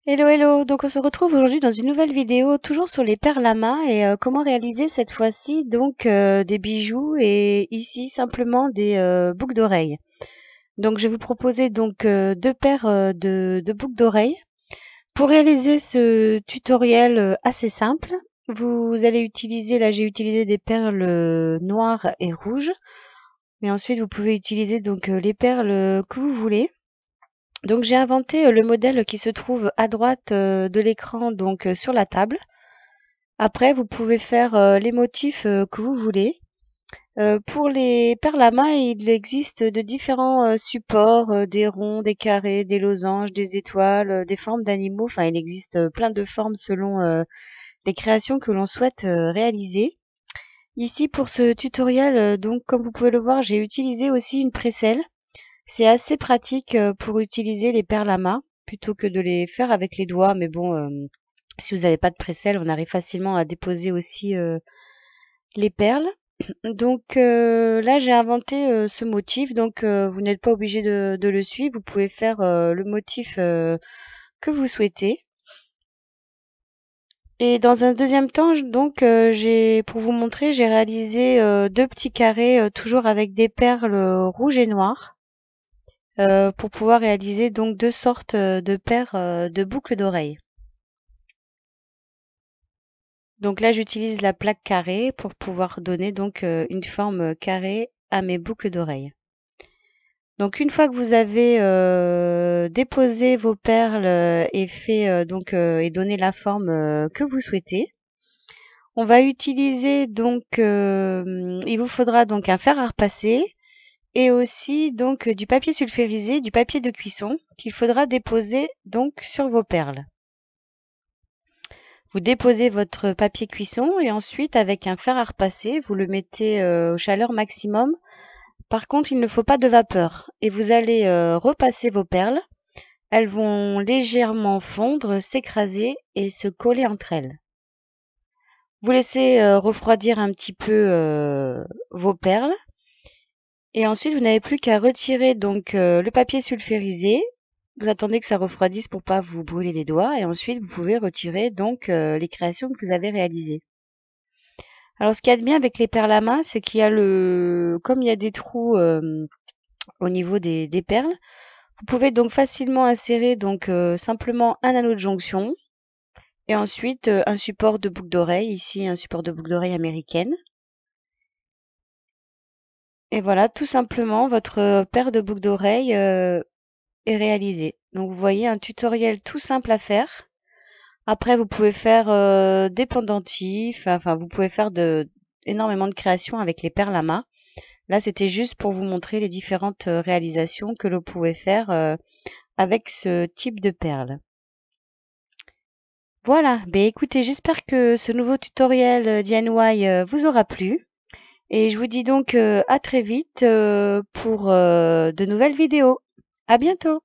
Hello hello, donc on se retrouve aujourd'hui dans une nouvelle vidéo toujours sur les perles à main et comment réaliser cette fois-ci donc des bijoux et ici simplement des boucles d'oreilles. Donc je vais vous proposer donc deux paires de boucles d'oreilles. Pour réaliser ce tutoriel assez simple, vous allez utiliser, là j'ai utilisé des perles noires et rouges, mais ensuite vous pouvez utiliser donc les perles que vous voulez. Donc j'ai inventé le modèle qui se trouve à droite de l'écran, donc sur la table. Après, vous pouvez faire les motifs que vous voulez. Pour les perles à main, il existe de différents supports, des ronds, des carrés, des losanges, des étoiles, des formes d'animaux. Enfin, il existe plein de formes selon les créations que l'on souhaite réaliser. Ici, pour ce tutoriel, donc comme vous pouvez le voir, j'ai utilisé aussi une crécelle. C'est assez pratique pour utiliser les perles à main plutôt que de les faire avec les doigts. Mais bon, si vous n'avez pas de précelle, on arrive facilement à déposer aussi les perles. Donc là, j'ai inventé ce motif. Donc vous n'êtes pas obligé de le suivre. Vous pouvez faire le motif que vous souhaitez. Et dans un deuxième temps, donc pour vous montrer, j'ai réalisé deux petits carrés toujours avec des perles rouges et noires. Pour pouvoir réaliser donc deux sortes de paires de boucles d'oreilles. Donc là, j'utilise la plaque carrée pour pouvoir donner donc une forme carrée à mes boucles d'oreilles. Donc une fois que vous avez déposé vos perles et fait et donné la forme que vous souhaitez, on va utiliser donc il vous faudra donc un fer à repasser et aussi donc du papier sulfurisé, du papier de cuisson qu'il faudra déposer donc sur vos perles. Vous déposez votre papier cuisson et ensuite avec un fer à repasser, vous le mettez aux chaleurs maximum. Par contre, il ne faut pas de vapeur et vous allez repasser vos perles. Elles vont légèrement fondre, s'écraser et se coller entre elles. Vous laissez refroidir un petit peu vos perles et ensuite vous n'avez plus qu'à retirer donc le papier sulfurisé. Vous attendez que ça refroidisse pour pas vous brûler les doigts et ensuite vous pouvez retirer donc les créations que vous avez réalisées. Alors ce qu'il y a de bien avec les perles à main, c'est qu'il y a comme il y a des trous au niveau des perles, vous pouvez donc facilement insérer donc simplement un anneau de jonction et ensuite un support de boucle d'oreille, ici un support de boucle d'oreille américaine. Et voilà, tout simplement, votre paire de boucles d'oreilles est réalisée. Donc vous voyez un tutoriel tout simple à faire. Après, vous pouvez faire des pendentifs, enfin vous pouvez faire énormément de créations avec les perles à main. Là, c'était juste pour vous montrer les différentes réalisations que l'on pouvait faire avec ce type de perles. Voilà, ben écoutez, j'espère que ce nouveau tutoriel DIY vous aura plu. Et je vous dis donc à très vite pour de nouvelles vidéos. À bientôt!